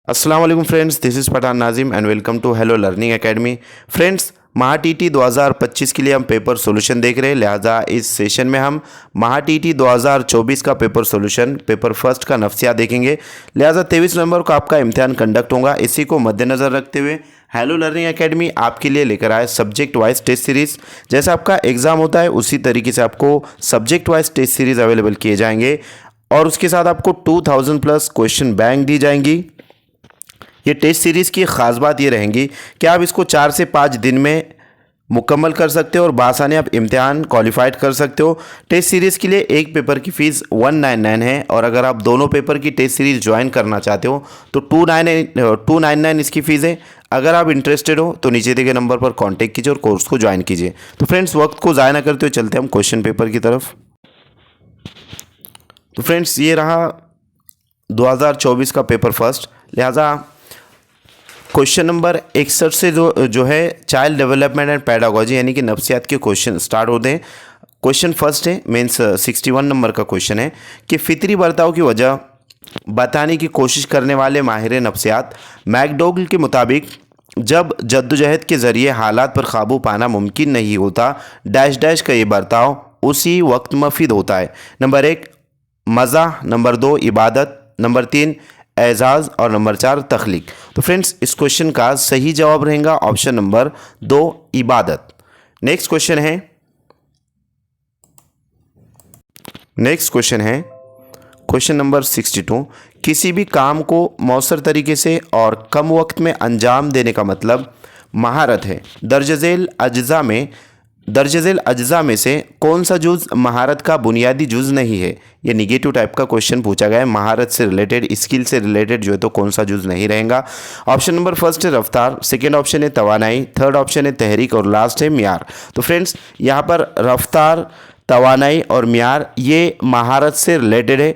अस्सलाम वालेकुम friends, this is Pathan Nazim and welcome to hello learning academy. Friends, Maha TET 2025 के लिए हम पेपर सॉल्यूशन देख रहे हैं, लिहाजा इस सेशन में हम महा टीटी 2024 का पेपर सॉल्यूशन पेपर फर्स्ट का नफ्सिया देखेंगे। लिहाजा 23 नवंबर को आपका इम्तिहान कंडक्ट होगा। इसी को मद्देनज़र रखते हुए हेलो लर्निंग एकेडमी आपके लिए लेकर आए सब्जेक्ट वाइज टेस्ट सीरीज़। जैसा आपका एग्ज़ाम होता है उसी तरीके से आपको subject wise test series available किए जाएंगे और उसके साथ आपको 2000 प्लस क्वेश्चन बैंक दी जाएंगी। ये टेस्ट सीरीज़ की ख़ास बात ये रहेंगी कि आप इसको 4 से 5 दिन में मुकम्मल कर सकते हो और बासानी आप इम्तिहान क्वालिफाइड कर सकते हो। टेस्ट सीरीज़ के लिए एक पेपर की फ़ीस 199 है और अगर आप दोनों पेपर की टेस्ट सीरीज़ ज्वाइन करना चाहते हो तो 299 इसकी फ़ीस है। अगर आप इंटरेस्टेड हो तो नीचे दिए गए नंबर पर कॉन्टैक्ट कीजिए और कोर्स को ज्वाइन कीजिए। तो फ्रेंड्स, वक्त को ज़ाया ना करते हुए चलते हम क्वेश्चन पेपर की तरफ। तो फ्रेंड्स, ये रहा 2024 का पेपर फर्स्ट। लिहाजा क्वेश्चन नंबर 61 से जो है चाइल्ड डेवलपमेंट एंड पैडागोजी यानी कि नफ्सियात के क्वेश्चन स्टार्ट होते हैं। क्वेश्चन फर्स्ट है, मीन्स 61 नंबर का क्वेश्चन है कि फितरी बर्ताव की वजह बताने की कोशिश करने वाले माहिर नफ्सियात मैकडोगल के मुताबिक जब जद्दोजहद के ज़रिए हालात पर काबू पाना मुमकिन नहीं होता, डैश डैश का ये बर्ताव उसी वक्त मुफीद होता है। नंबर 1 मज़ाह, नंबर 2 इबादत, नंबर 3 एजाज़ और नंबर 4 तख्लीक। तो फ्रेंड्स, इस क्वेश्चन का सही जवाब रहेगा ऑप्शन नंबर 2 इबादत। नेक्स्ट क्वेश्चन है क्वेश्चन नंबर 62। किसी भी काम को मौसर तरीके से और कम वक्त में अंजाम देने का मतलब महारत है। दर्जज़ेल अज्जा में से कौन सा जुज़ महारत का बुनियादी जुज़ नहीं है। ये निगेटिव टाइप का क्वेश्चन पूछा गया है। महारत से रिलेटेड, स्किल से रिलेटेड जो है तो कौन सा जुज़ नहीं रहेगा। ऑप्शन नंबर फर्स्ट है रफ्तार, सेकेंड ऑप्शन है तवानाई, थर्ड ऑप्शन है तहरीक और लास्ट है म्यार। तो फ्रेंड्स, यहाँ पर रफ्तार, तवानाई और म्यार ये महारत से रिलेटेड है,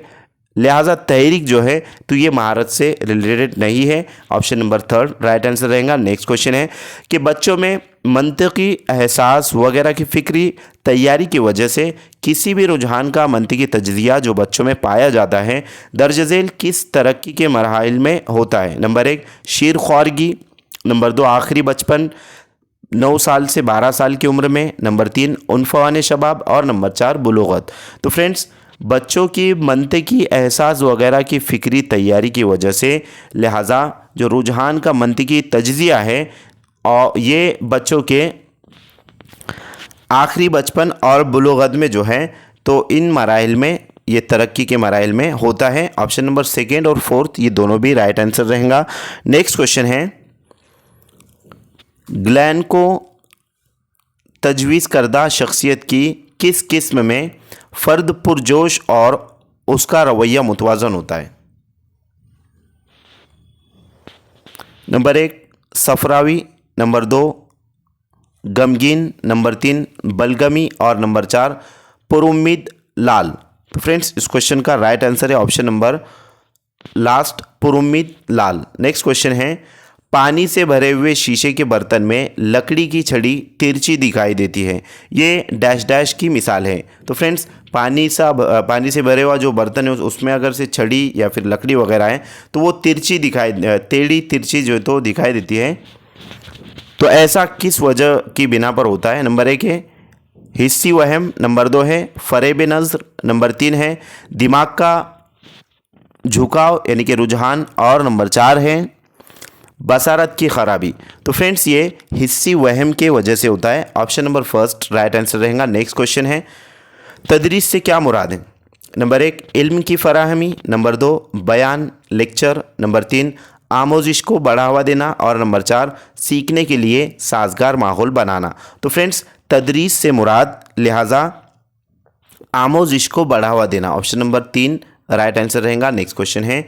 लिहाजा तहरीक जो है तो ये महारत से रिलेटेड नहीं है। Option number third right answer रहेगा। नेक्स्ट क्वेश्चन है कि बच्चों में मंतकी एहसास वगैरह की फ़िक्री तैयारी की वजह से किसी भी रुझान का मंतकी तज्ज़िया जो बच्चों में पाया जाता है दर्जज़ेल किस तरक्की के मरहल में होता है। नंबर 1 शीर ख्वारगी, नंबर 2 आखिरी बचपन 9 साल से 12 साल की उम्र में, नंबर 3 उनफवान शबाब और नंबर 4 बुलूगत। तो फ्रेंड्स, बच्चों की मंतकी एहसास वगैरह की फ़िक्री तैयारी की वजह से लिहाजा जो रुझान का मंतकी तज्ज़िया है और ये बच्चों के आखिरी बचपन और बुलूगत में जो है तो इन मराइल में, ये तरक्की के मराइल में होता है। ऑप्शन नंबर सेकेंड और फोर्थ ये दोनों भी राइट आंसर रहेगा। नेक्स्ट क्वेश्चन है ग्लैन को तजवीज़ करदा शख्सियत की किस किस्म में फ़र्द पुरजोश और उसका रवैया मुतवाज़न होता है। नंबर 1 सफरावी, नंबर 2 गमगीन, नंबर 3 बलगमी और नंबर 4 पुरुम्मीद लाल। तो फ्रेंड्स, इस क्वेश्चन का राइट आंसर है ऑप्शन नंबर लास्ट पुरुम्मीद लाल। नेक्स्ट क्वेश्चन है पानी से भरे हुए शीशे के बर्तन में लकड़ी की छड़ी तिरछी दिखाई देती है, ये डैश डैश की मिसाल है। तो फ्रेंड्स, पानी से भरे हुआ जो बर्तन है उसमें अगर से छड़ी या फिर लकड़ी वगैरह है तो वो टेढ़ी तिरछी जो तो दिखाई देती है। तो ऐसा किस वजह की बिना पर होता है। नंबर 1 है हिस्सी वहम, नंबर 2 है फ़रेब नज़र, नंबर 3 है दिमाग का झुकाव यानी कि रुझान और नंबर 4 है बसारत की खराबी। तो फ्रेंड्स, ये हिस्सी वहम के वजह से होता है। Option number first right answer रहेगा। नेक्स्ट क्वेश्चन है तदरीस से क्या मुराद है। नंबर 1 इल्म की फराहमी, नंबर 2 बयान लेक्चर, नंबर 3 आमोजिश को बढ़ावा देना और नंबर 4 सीखने के लिए साजगार माहौल बनाना। तो फ्रेंड्स, तदरीस से मुराद लिहाजा आमोजिश को बढ़ावा देना। ऑप्शन नंबर 3 राइट आंसर रहेगा। नेक्स्ट क्वेश्चन है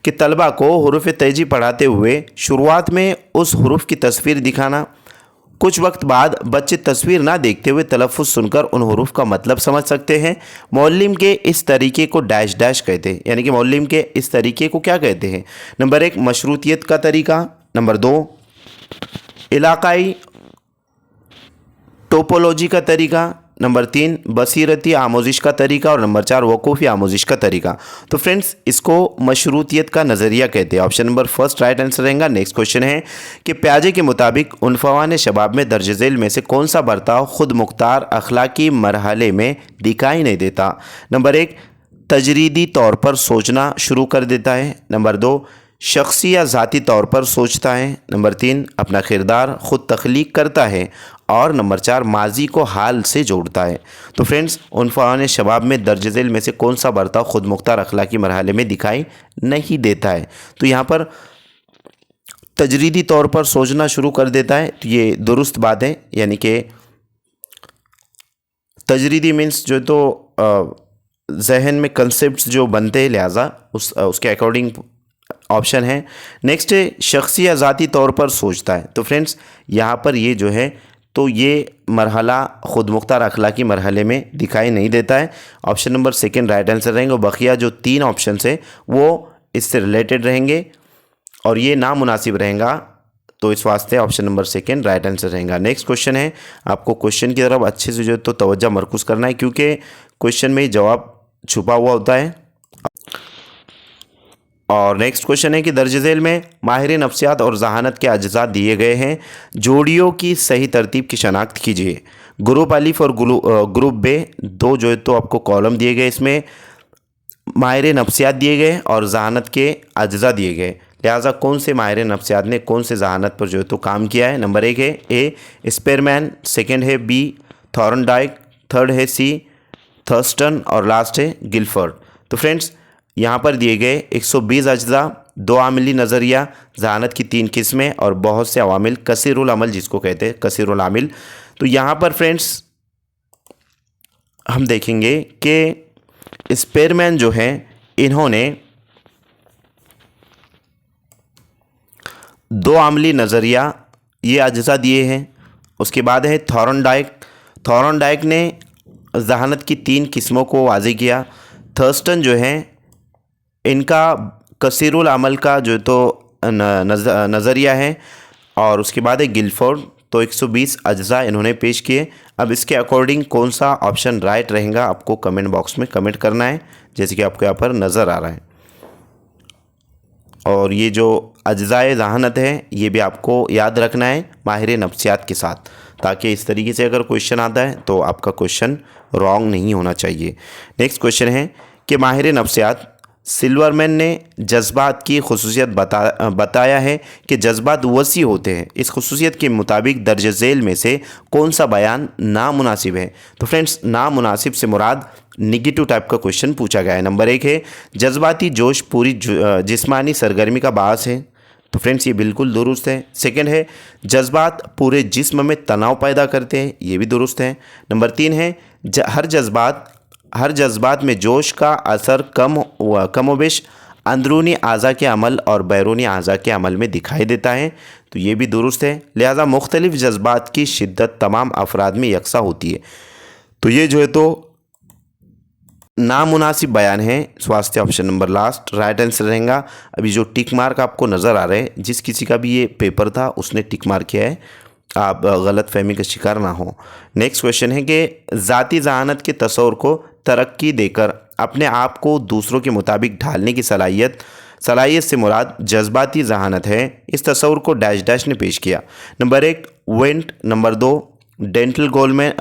कि तलबा को हुरूफ तेजी पढ़ाते हुए शुरुआत में उस हुरूफ की तस्वीर दिखाना, कुछ वक्त बाद बच्चे तस्वीर ना देखते हुए तलफ़ुज़ सुनकर उन हुरूफ का मतलब समझ सकते हैं। मौल्लिम के इस तरीके को डैश डैश कहते हैं, यानी कि मौल्लिम के इस तरीके को क्या कहते हैं। नंबर 1 मशरूतियत का तरीका, नंबर 2 इलाकाई टोपोलॉजी का तरीका, नंबर 3 बसीरती आमोजिश का तरीका और नंबर 4 वकूफ़ी आमोजिश का तरीका। तो फ्रेंड्स इसको मशरूतियत का नज़रिया कहते हैं। Option number first right answer रहेगा। नेक्स्ट क्वेश्चन है कि प्याजे के मुताबिक उनफवान शबाब में दर्ज झेल में से कौन सा बर्ताव खुद मुख्तार अखलाकी मरहले में दिखाई नहीं देता। नंबर 1 तजरीदी तौर पर सोचना शुरू कर देता है। नंबर 2 शख्सी या ज़ाती तौर पर सोचता है। नंबर 3 अपना किरदार ख़ुद तख्लीक करता है और नंबर 4 माजी को हाल से जोड़ता है। तो फ्रेंड्स उनफवान शबाब में दर्ज झेल में से कौन सा बर्ताव खुद मुख्तार अखलाकी मरहले में दिखाई नहीं देता है। तो यहाँ पर तजरीदी तौर पर सोचना शुरू कर देता है, तो ये दुरुस्त बात है। यानी कि तजरीदी मीन्स जो तो जहन में कंसेप्ट्स जो बनते हैं, लिहाजा उसके अकॉर्डिंग ऑप्शन है। नेक्स्ट है शख्सी या ज़ाती तौर पर सोचता है। तो फ्रेंड्स यहाँ पर ये जो है तो ये मरहला ख़ुद मुख्तार अखलाकी मरहले में दिखाई नहीं देता है। Option number second right answer रहेंगे। बकिया जो 3 ऑप्शन है वो इससे रिलेटेड रहेंगे और ये नामुनासिब रहेगा, तो इस वास्ते option number second right answer रहेगा। नेक्स्ट क्वेश्चन है, आपको क्वेश्चन की तरफ अच्छे से जो तो तवज्जो मरकूज़ करना है, क्योंकि क्वेश्चन में जवाब छुपा हुआ होता है। और नेक्स्ट क्वेश्चन है कि दर्ज झेल में माहिर नफ्सियात और जहानत के अज्जा दिए गए हैं, जोड़ियों की सही तरतीब की शनाख्त कीजिए। ग्रुप अलिफ और ग्रुप बे 2 जो है तो आपको कॉलम दिए गए, इसमें माहिर नफ्सियात दिए गए और जहानत के अज्जा दिए गए, लिहाजा कौन से माहिर नफ्सियात ने कौन से जहानत पर जो है तो काम किया है। नंबर 1 है ए स्पेरमैन, सेकेंड है बी थॉर्नडाइक, थर्ड है सी थर्स्टन और लास्ट है गिलफर्ड। तो फ्रेंड्स यहाँ पर दिए गए 120 अज्जा, 2 आमिली नज़रिया, जहानत की 3 किस्में और बहुत से अवामिल, कसीरुल अमल जिसको कहते हैं कसीरुल आमिल। तो यहाँ पर फ्रेंड्स हम देखेंगे कि स्पेरमैन जो है इन्होंने 2 आमली नज़रिया ये अज्जा दिए हैं। उसके बाद है थॉर्नडाइक ने जहानत की 3 किस्मों को वाज़ेह किया। थर्स्टन जो है इनका कसीरुल अमल का जो तो नज़रिया है। और उसके बाद है गिलफोर्ड, तो 120 अज्जा इन्होंने पेश किए। अब इसके अकॉर्डिंग कौन सा ऑप्शन राइट रहेगा आपको कमेंट बॉक्स में कमेंट करना है, जैसे कि आपको यहाँ पर नज़र आ रहा है। और ये जो अज्जाए जहानत है ये भी आपको याद रखना है माहिर नफ्सियात के साथ, ताकि इस तरीके से अगर क्वेश्चन आता है तो आपका क्वेश्चन रॉन्ग नहीं होना चाहिए। नेक्स्ट क्वेश्चन है कि माहिर नफ्सियात सिल्वरमैन ने जज्बात की खुसूसियत बताया है कि जज्बात वसी होते हैं। इस खुसूसियत के मुताबिक दर्ज झेल में से कौन सा बयान नामुनासिब है। तो फ्रेंड्स नामुनासिब से मुराद निगेटिव टाइप का क्वेश्चन पूछा गया है। नंबर 1 है जज्बाती जोश पूरी जिस्मानी सरगर्मी का बास है। तो फ्रेंड्स ये बिल्कुल दुरुस्त है। सेकंड है जज्बात पूरे जिस्म में तनाव पैदा करते हैं, ये भी दुरुस्त है। नंबर 3 है हर जज्बात में जोश का असर कमोबेश अंदरूनी आज़ा के अमल और बैरूनी आज़ा के अमल में दिखाई देता है, तो ये भी दुरुस्त है। लिहाजा मुख्तलिफ जज्बात की शिद्दत तमाम अफराद में यकसा होती है, तो ये जो है तो नामुनासिब बयान है। स्वास्थ्य option number last right answer रहेगा। अभी जो टिक मार्क आपको नज़र आ रहे हैं, जिस किसी का भी ये पेपर था उसने टिक मार्क किया है, आप गलत फहमी का शिकार ना हो। नेक्स्ट क्वेश्चन है कि ज़ाती जहानत के तस्वुर को तरक्की देकर अपने आप को दूसरों के मुताबिक ढालने की सलाहियत से मुराद जज्बाती जहानत है। इस तस्वुर को डैश डैश ने पेश किया। Number 1 went, number 2 Daniel Goleman,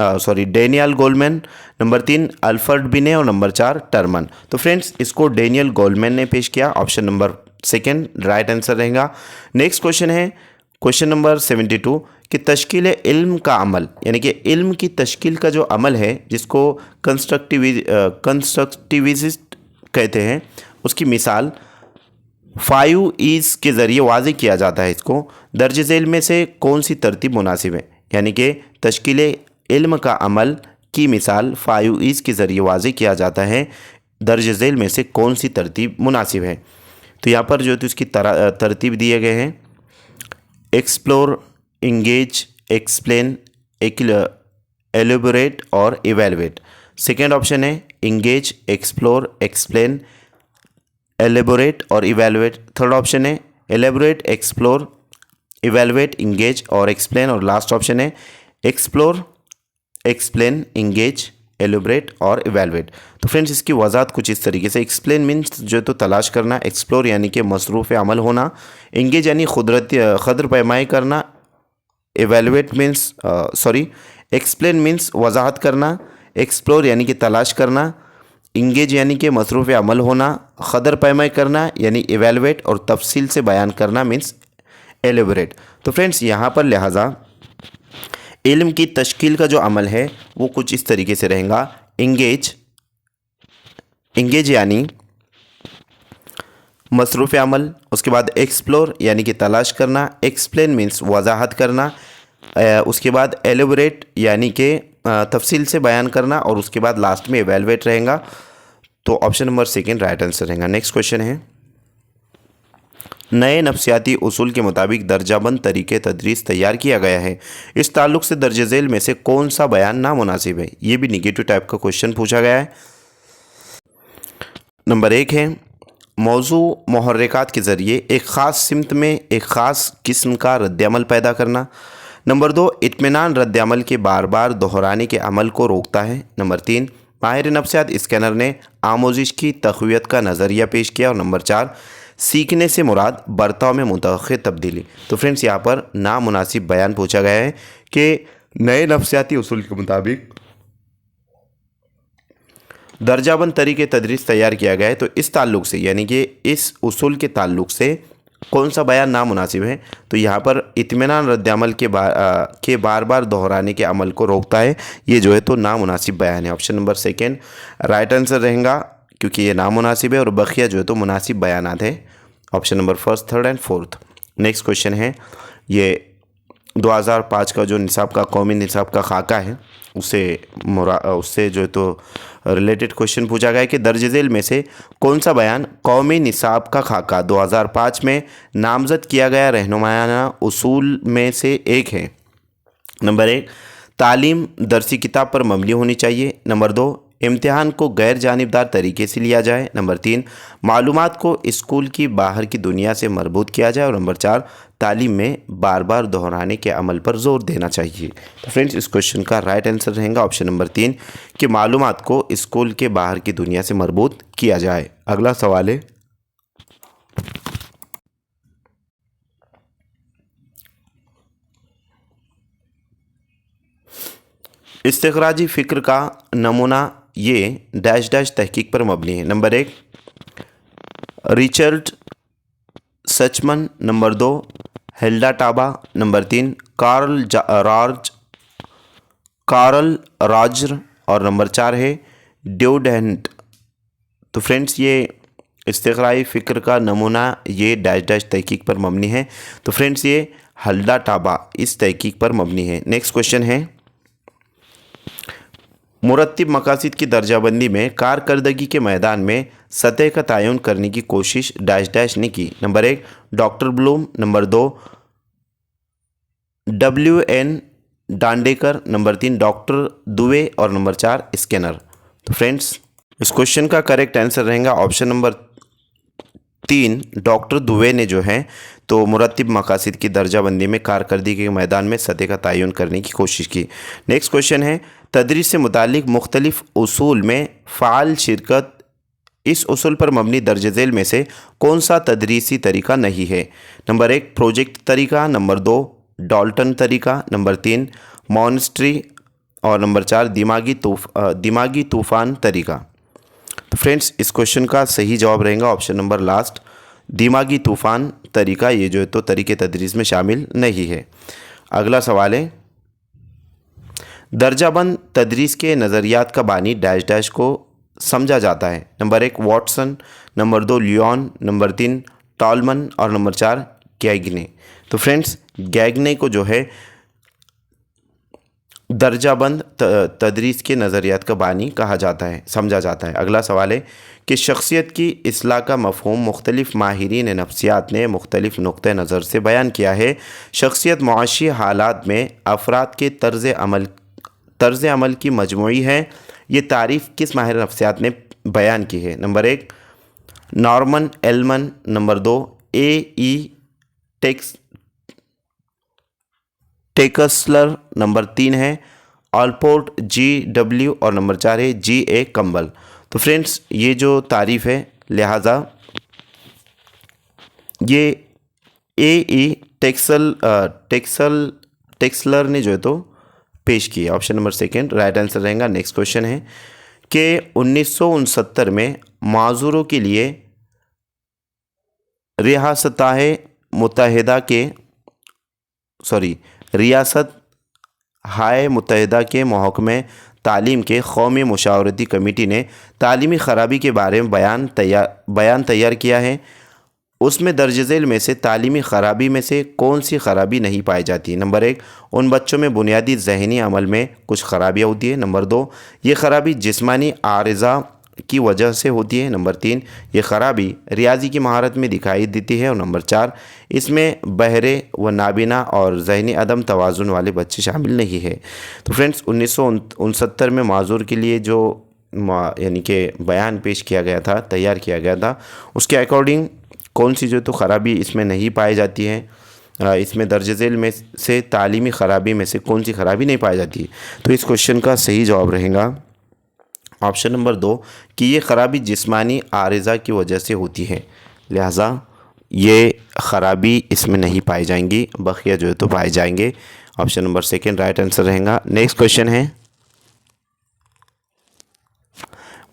number 3 Alfred बिने और नंबर 4 टर्मन। तो फ्रेंड्स इसको डेनियल गोलमैन ने पेश किया, option number second right answer रहेगा। नेक्स्ट क्वेश्चन है क्वेश्चन नंबर 72 कि तश्कील इल्म का अमल, यानी कि इल्म की तश्कील का जो अमल है जिसको कंस्ट्रक्टिविस्ट कहते हैं, उसकी मिसाल 5 E's के ज़रिए वाज़ेह किया जाता है। इसको दर्ज झेल में से कौन सी तरतीब मुनासिब है, यानी कि तश्कील इल्म का अमल की मिसाल 5 E's के ज़रिए वाज़ेह किया जाता है, दर्ज झेल में से कौन सी तरतीब मुनासिब है। तो यहाँ पर जो तो इसकी तरतीब दिए गए हैं एक्सप्लोर, इंगेज, एक्सप्लेन, एलिबोरेट और इवेलुएट। सेकेंड ऑप्शन है इंगेज, एक्सप्लोर, एक्सप्लेन, एलिबोरेट और इवेलुएट। थर्ड ऑप्शन है एलिबोरेट, एक्सप्लोर, इवेलुएट, इंगेज और एक्सप्लेन। और लास्ट ऑप्शन है एक्सप्लोर, एक्सप्लेन, इंगेज, एलोबरेट और इवेलुएट। तो फ्रेंड्स इसकी वजाहत कुछ इस तरीके से, एक्सप्लेन मीन्स जो तो तलाश करना, एक्सप्लोर यानी कि मसरूफ़ अमल होना, इंगेज यानी क़द्र पैमाई करना, एवेलुएट मीन्स एक्सप्लेन मीन्स वजाहत करना, एक्सप्लोर यानी कि तलाश करना, इंगेज यानी कि मसरूफ़ अमल होना, क़द्र पैमाई करना यानी इवेलुएट और तफसील से बयान करना मीन्स एलोबरेट। तो फ्रेंड्स यहाँ पर लिहाजा इल्म की तश्कील का जो अमल है वो कुछ इस तरीके से रहेगा। इंगेज यानी मसरूफ़ अमल, उसके बाद एक्सप्लोर यानी कि तलाश करना, एक्सप्लेन मीन्स वजाहत करना, उसके बाद एलोबरेट यानी कि तफसील से बयान करना और उसके बाद लास्ट में एवेलुएट रहेगा। तो option number second right answer रहेगा। नेक्स्ट क्वेश्चन है, नए नफ्सियाती उसूल के मुताबिक दर्जाबंद तरीके तदरीस तैयार किया गया है, इस ताल्लुक़ से दर्ज झेल में से कौन सा बयान नामुनासिब है। ये भी निगेटिव टाइप का क्वेश्चन पूछा गया है। नंबर 1 है, मौजू मुहर्रिकात के ज़रिए एक ख़ास सिमत में एक ख़ास किस्म का रद्दअमल पैदा करना। नंबर 2, इत्मीनान रद्दअमल के बार बार दोहराने के अमल को रोकता है। नंबर 3, माहिर नफ्सियात स्कैनर ने आमोजिश की तक़वियत का नज़रिया पेश किया। और नंबर 4, सीखने से मुराद बर्ताव में मुतअख्खिर तब्दीली। तो फ्रेंड्स यहाँ पर नामुनासिब बयान पूछा गया है कि नए नफ्सियाती उसूल के मुताबिक दर्जाबंद तरीके तदरीस तैयार किया गया है, तो इस ताल्लुक़ से यानी कि इस उसूल के ताल्लुक़ से कौन सा बयान नामुनासिब है। तो यहाँ पर इत्मीनान रद्दअमल के बार बार दोहराने के अमल को रोकता है, ये जो है तो नामुनासिब बयान है। Option number second right answer रहेगा क्योंकि ये नामुनासिब है और बकिया जो है तो मुनासिब बयानात है। Option number first, third and fourth. Next question है, ये 2005 का जो निसाब का कौमी निसाब का खाका है उससे जो है तो रिलेटेड क्वेश्चन पूछा गया है कि दर्ज झेल में से कौन सा बयान कौमी निसाब का खाका 2005 में नामजद किया गया रहनुमायाना उसूल में से एक है। नंबर 1, तालीम दरसी किताब पर मबनी होनी चाहिए। नंबर 2, इम्तिहान को गैर जानिबदार तरीके से लिया जाए। नंबर 3, मालूमात को स्कूल की बाहर की दुनिया से मरबूत किया जाए। और नंबर 4, तालीम में बार बार दोहराने के अमल पर जोर देना चाहिए। तो फ्रेंड्स इस क्वेश्चन का राइट आंसर रहेगा ऑप्शन नंबर 3 कि मालूमात को स्कूल के बाहर की दुनिया से मरबूत किया जाए। अगला सवाल है, इस्तिखराजी फ़िक्र का नमूना ये डैश डैश तहकीक पर मबनी है। Number 1, Richard Suchman. Number 2, Hilda Taba. Number 3, Carl Roger. और नंबर 4 है ड्यूडेंट। तो फ्रेंड्स ये इस्तिखराई फ़िक्र का नमूना ये डैश डैश तहकीक पर मबनी है। तो फ्रेंड्स ये हिल्डा टाबा इस तहकीक पर मबनी है। नेक्स्ट क्वेश्चन है, मुरत्तिब मकासिद की दर्जाबंदी में कारकर्दगी के मैदान में सतह का तयन करने की कोशिश डैश डैश ने की। Number 1, doctor Bloom. Number 2, WN Dandekar. Number 3, doctor Dubey. और नंबर 4, स्कैनर। तो फ्रेंड्स इस क्वेश्चन का करेक्ट आंसर रहेगा ऑप्शन नंबर 3, डॉक्टर दुवे ने जो है तो मुरत्तिब मकासिद की दर्जाबंदी में कारकर्दगी के मैदान में सतह का तयन करने की कोशिश की। नेक्स्ट क्वेश्चन है, तदरीस से मुतालिक मुख्तलिफ उसूल में फ़ाल शिरकत, इस उसूल पर मबनी दर्ज झेल में से कौन सा तदरीसी तरीका नहीं है। नंबर 1, प्रोजेक्ट तरीका। नंबर 2, डाल्टन तरीका। Number 3, monastery. और नंबर 4, दिमागी तूफ़ान तरीका। तो फ्रेंड्स इस क्वेश्चन का सही जवाब रहेगा ऑप्शन नंबर लास्ट, दिमागी तूफ़ान तरीका। ये जो है तो तरीके तदरीस में शामिल नहीं है। अगला सवाल है, दर्जाबंद तदरीस के नज़रियात का बानी डैश डैश को समझा जाता है। Number 1, Watson. Number 2, Leon. Number 3, Tolman. और नंबर 4, गैगने। तो फ्रेंड्स गैगने को जो है दर्जाबंद तदरीस के नज़रियात का बानी कहा जाता है, समझा जाता है। अगला सवाल है कि शख्सियत की इस्लाह का मफ़हूम मुख्तलिफ़ माहिरीन नफ्सियात ने मुख्तलिफ़ नुक्ते नज़र से बयान किया है। शख्सियत मुआशी हालात में अफराद के तर्ज़ अमल की मजमूई है। ये तारीफ़ किस माहिर नफ्सियात ने बयान की है। Number 1, Norman Elman. Number 2, A.E. Texler. Number 3 है ऑलपोर्ट, GW और नंबर 4 है GA कंबल। तो फ्रेंड्स ये जो तारीफ़ है लिहाजा ये AE टेक्सलर ने जो है तो पेश की है। Option number second right answer रहेगा। नेक्स्ट क्वेश्चन है कि 1969 में माजूरों के लिए रियासत हाय मुत्तहिदा के महकमे तालीम के कौमी मुशावरती कमेटी ने तालीमी ख़राबी के बारे में बयान तैयार किया है। उसमें दर्ज झेल में से तालीमी ख़राबी में से कौन सी ख़राबी नहीं पाई जाती? नंबर 1, उन बच्चों में बुनियादी जहनी अमल में कुछ ख़राबियाँ होती है। नंबर 2, ये ख़राबी जिस्मानी आर्ज़ा की वजह से होती है। नंबर 3, ये ख़राबी रियाजी की महारत में दिखाई देती है। और नंबर 4, इसमें बहरे व नाबीना और जहनी अदम तवाज़ुन वाले बच्चे शामिल नहीं है। तो फ्रेंड्स 1969 में माजूर के लिए जो यानी कि बयान पेश किया गया था, तैयार किया गया था, उसके अकॉर्डिंग कौन सी जो तो ख़राबी इसमें नहीं पाई जाती है, इसमें दर्ज झेल में से तालीमी ख़राबी में से कौन सी ख़राबी नहीं पाई जाती? तो इस क्वेश्चन का सही जवाब रहेगा ऑप्शन नंबर 2 कि ये ख़राबी जिस्मानी आर्ज़ा की वजह से होती है, लिहाजा ये ख़राबी इसमें नहीं पाई जाएंगी, बकिया जो है तो पाए जाएंगे। Option number second right answer रहेगा। नेक्स्ट क्वेश्चन है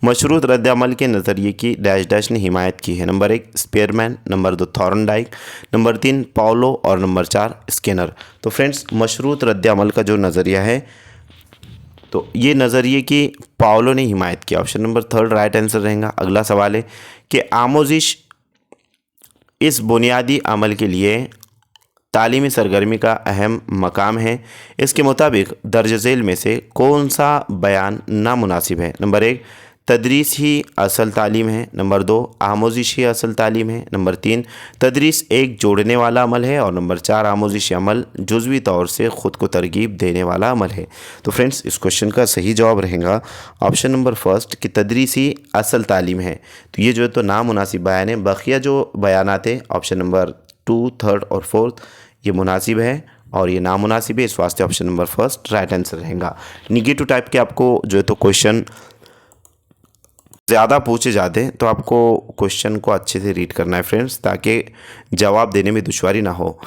मशरूत रद्द-ए-अमल के नज़रिए की डैश डैश ने हिमायत की है। Number 1 Spearman, number 2 Thorndike, number 3 Paulo और नंबर 4 स्किनर। तो फ्रेंड्स मशरूत रद्द-ए-अमल का जो नज़रिया है तो ये नज़रिए की पाउलो ने हिमायत की। ऑप्शन नंबर 3 राइट आंसर रहेगा। अगला सवाल है कि आमोजिश इस बुनियादी अमल के लिए तालीमी सरगर्मी का अहम मकाम है। इसके मुताबिक दर्ज झेल में से कौन सा बयान नामुनासिब है? नंबर 1 तदरीस ही असल तालीम है। नंबर 2 आमोजिश ही असल तालीम है। नंबर 3 तदरीस एक जोड़ने वाला अमल है। और नंबर 4 आमोजिश अमल जुज़वी तौर से ख़ुद को तरगीब देने वाला अमल है। तो फ्रेंड्स इस क्वेश्चन का सही जवाब रहेगा ऑप्शन नंबर फर्स्ट कि तदरीस ही असल तालीम है। तो ये जो है तो नामुनासिब बयान है। बकिया जो बयानात है ऑप्शन नंबर 2, 3 और 4 ये मुनासिब है और ये नामुनासिब है, इस वास्ते option number first right answer रहेगा। निगेटिव टाइप के आपको जो है तो क्वेश्चन ज़्यादा पूछे जाते हैं तो आपको क्वेश्चन को अच्छे से रीड करना है फ्रेंड्स, ताकि जवाब देने में दुश्वारी ना हो।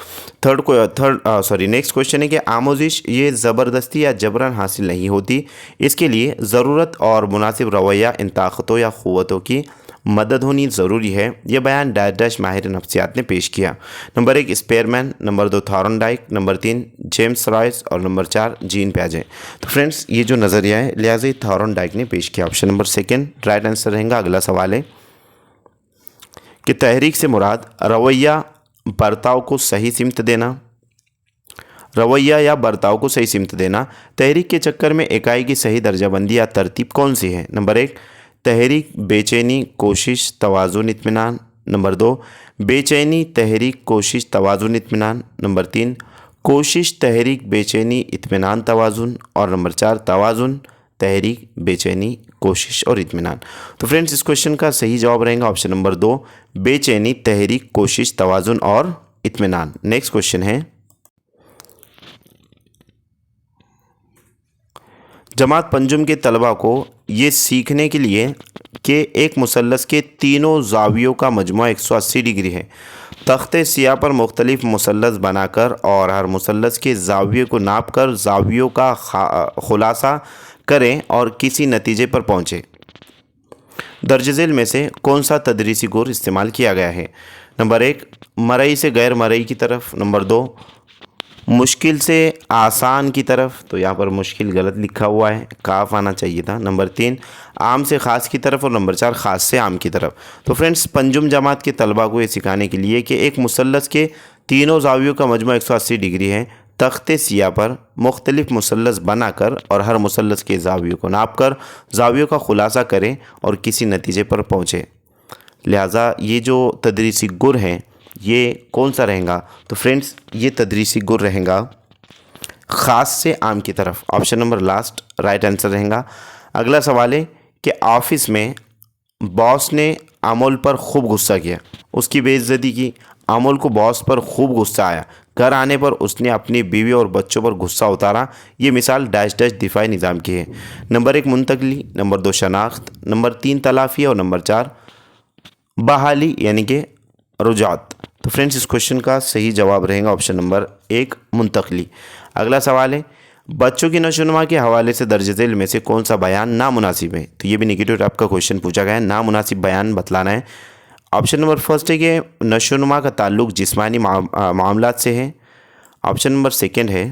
नेक्स्ट क्वेश्चन है कि आमोजिश ये ज़बरदस्ती या जबरन हासिल नहीं होती, इसके लिए ज़रूरत और मुनासिब रवैया इन ताकतों या क़ुव्वतों की मदद होनी ज़रूरी है। यह बयान डैश डैश माहिर नफ्सियात ने पेश किया। Number 1 Spearman, number 2 Thorndike, number 3 James Royce और नंबर 4 जीन पियाजे। तो फ्रेंड्स ये जो नज़रिया है लिहाजा थॉर्नडाइक ने पेश किया। Option number second right answer रहेगा। अगला सवाल है कि तहरीक से मुराद रवैया बर्ताव को सही सिमत देना, रवैया या बर्ताव को सही सिमत देना। तहरीक के चक्कर में इकाई की सही दर्जाबंदी या तरतीब कौन सी है? नंबर 1 तहरीक बेचैनी कोशिश तवाज़ुन इत्मीनान। नंबर 2 बेचैनी तहरीक कोशिश तवाज़ुन इत्मीनान। नंबर 3 कोशिश तहरीक बेचैनी इत्मीनान तवाज़ुन। और नंबर 4 तवाज़ुन तहरीक बेचैनी कोशिश और इत्मीनान। तो फ्रेंड्स इस क्वेश्चन का सही जवाब रहेगा ऑप्शन नंबर 2 बेचैनी तहरीक कोशिश तवाज़ुन और इत्मीनान। नेक्स्ट क्वेश्चन है जमात पंजुम के तलबा को ये सीखने के लिए कि एक मुसल्लस के तीनों ज़ावियों का मजमू 180 डिग्री है, तख्ते सियाह पर मुख्तलिफ मुसल्लस बनाकर और हर मुसल्लस के ज़ाविये को नाप कर ज़ावियों का खुलासा करें और किसी नतीजे पर पहुँचें। दर्ज झेल में से कौन सा तदरीसी गुर इस्तेमाल किया गया है? नंबर 1 मरई से गैर मरई की तरफ। नंबर 2 मुश्किल से आसान की तरफ, तो यहाँ पर मुश्किल गलत लिखा हुआ है, काफ आना चाहिए था। नंबर 3 आम से ख़ास की तरफ। और नंबर 4 ख़ास से आम की तरफ। तो फ्रेंड्स पंजुम जमात के तलबा को ये सिखाने के लिए कि एक मुसल्लस के तीनों ज़ावियों का मजमू 180 डिग्री है, तख्ते सियाह पर मुख्तलिफ मुसल्लस बनाकर और हर मुसल्लस के ज़ावियों को नाप कर ज़ावियों का खुलासा करें और किसी नतीजे पर पहुँचे। लिहाजा ये जो तदरीसी गुर हैं ये कौन सा रहेगा? तो फ्रेंड्स ये तदरीसी गुर रहेगा ख़ास से आम की तरफ। Option number last right answer रहेगा। अगला सवाल है कि ऑफिस में बॉस ने अमोल पर खूब गुस्सा किया, उसकी बेइज्जती की। अमोल को बॉस पर खूब गुस्सा आया, घर आने पर उसने अपनी बीवी और बच्चों पर गुस्सा उतारा। ये मिसाल डैश डैश दिफाई निज़ाम की है। नंबर 1 मुंतकली, नंबर 2 शनाख्त, नंबर 3 तलाफ़ी और नंबर 4 बहाली यानी कि रुजात। तो फ्रेंड्स इस क्वेश्चन का सही जवाब रहेगा ऑप्शन नंबर 1 मुंतकली। अगला सवाल है, बच्चों की नशोनुमा के हवाले से दर्ज झेल में से कौन सा बयान नामुनासिब है। तो ये भी नेगेटिव टाइप का क्वेश्चन पूछा गया है, नामुनासिब बयान बतलाना है। ऑप्शन नंबर फर्स्ट है कि नशोनुमा का ताल्लुक जिस्मानी मामलात से है। ऑप्शन नंबर सेकंड है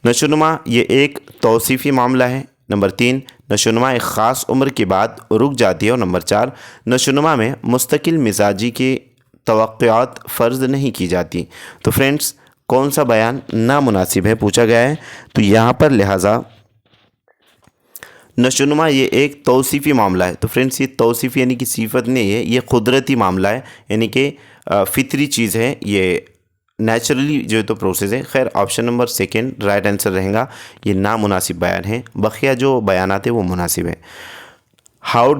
नशोनुमा ये एक तौसीफ़ी मामला है। नंबर 3 नशोनुमा एक ख़ास उम्र के बाद रुक जाती है। और नंबर 4 नशोनुमा में मुस्तकिल मिजाजी की तवक्कुआत फ़र्ज़ नहीं की जाती। तो फ्रेंड्स कौन सा बयान नामुनासिब है पूछा गया है। तो यहाँ पर लिहाजा नशोनुमा ये एक तौसीफ़ी मामला है। तो फ्रेंड्स ये तौसीफ़ी यानी कि सिफत नहीं है, ये कुदरती मामला है, यानी कि फितरी चीज़ है, ये नेचुरली जो तो प्रोसेस है। खैर option number second right answer रहेगा, ये नामुनासिब बयान है। बकिया जो बयानात है वो मुनासिब है। हावर्ड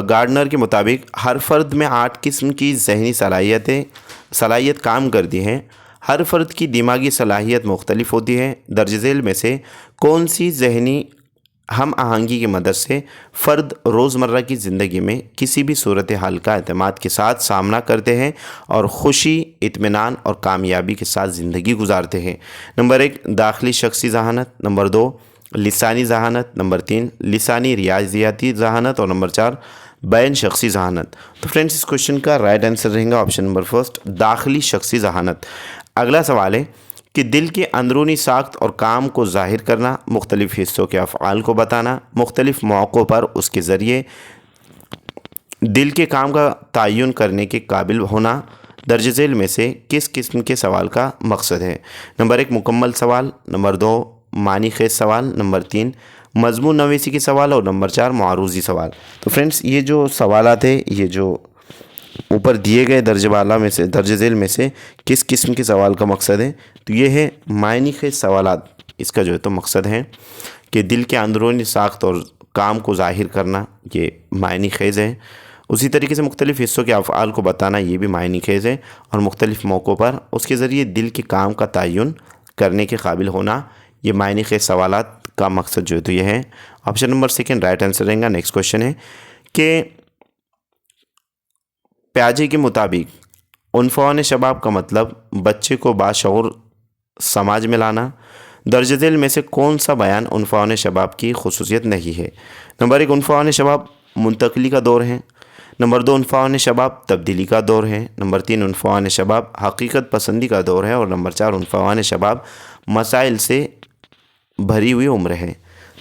गार्डनर के मुताबिक हर फ़र्द में 8 किस्म की जहनी सलाहियत काम करती हैं। हर फ़र्द की दिमागी सलाहियत मुख्तलिफ होती है। दर्ज झेल में से कौन सी जहनी हम आहंगी की मदद से फ़र्द रोज़मर्रा की ज़िंदगी में किसी भी सूरत हाल का एतमाद के साथ सामना करते हैं और ख़ुशी, इत्मीनान और कामयाबी के साथ ज़िंदगी गुजारते हैं। नंबर 1 दाखिली शख्सी ज़हानत, नंबर 2 लिसानी ज़हानत, नंबर 3 लिसानी रियाजियाती ज़हानत और नंबर 4 बैन शख्सी ज़हानत। तो फ्रेंड्स इस क्वेश्चन का राइट आंसर रहेगा ऑप्शन नंबर फर्स्ट दाखिली शख्सी ज़हानत। अगला सवाल है कि दिल के अंदरूनी साख्त और काम को ज़ाहिर करना, मुख्तलिफ़ हिस्सों के अफ़आल को बताना, मुख्तलिफ़ मौक़ों पर उसके ज़रिए दिल के काम का तयन करने के काबिल होना, दर्ज झेल में से किस किस्म के सवाल का मकसद है। नंबर 1 मुकम्मल सवाल, नंबर 2 मानी खेज सवाल, नंबर 3 मज़मून नवीसी के सवाल और नंबर 4 मारूज़ी सवाल। तो फ्रेंड्स ये जो सवालात है, ये जो ऊपर दिए गए दर्ज झेल में से किस किस्म के सवाल का मकसद है। तो ये है मायनी खेज सवालात। इसका जो है तो मकसद है कि दिल के अंदरूनी साख्त और काम को ज़ाहिर करना, ये मायनी खेज है। उसी तरीके से मुख्तलिफ़ हिस्सों के अफ़आल को बताना, ये भी मायनी खेज है। और मुख्तलिफ़ मौक़ों पर उसके ज़रिए दिल के काम का तयन करने के काबिल होना, ये मायनी खेज सवालात का मकसद जो है तो ये है। Option number second right answer रहेगा। नेक्स्ट क्वेश्चन है कि प्याजे के मुताबिक उन्फ़ान शबाब का मतलब बच्चे को बाशऊर समाज में लाना। दर्ज झेल में से कौन सा बयान उन्फ़ान शबाब की खुसूसियत नहीं है। नंबर 1 उन्फ़ान शबाब मुंतकली का दौर है। नंबर 2 उन्फ़ान शबाब तब्दीली का दौर है। नंबर 3 उन्फ़ान शबाब हकीकत पसंदी का दौर है। और नंबर 4 उन्फ़ान शबाब मसाइल से भरी हुई उम्र है।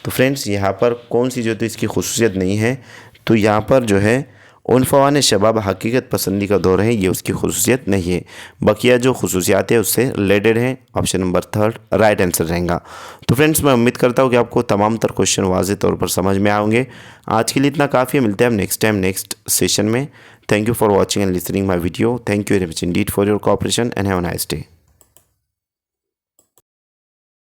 तो फ्रेंड्स यहाँ पर कौन सी जो तो इसकी खुसूसियत नहीं है। तो यहाँ पर जो है उन्फ़ान शबाब हकीकत पसंदी का दौर है, ये उसकी खुसूसियत नहीं है। बकिया जो खुसूसियात है उससे रिलेटेड है। Option number third right answer रहेगा। तो फ्रेंड्स मैं उम्मीद करता हूँ कि आपको तमाम तर क्वेश्चन वाज़ेह तौर पर समझ में आएंगे। आज के लिए इतना काफ़ी है, मिलते हैं हम नेक्स्ट टाइम नेक्स्ट सेशन में। Thank you for watching and listening my video. Thank you very much Indeed for your cooperation and have a nice day.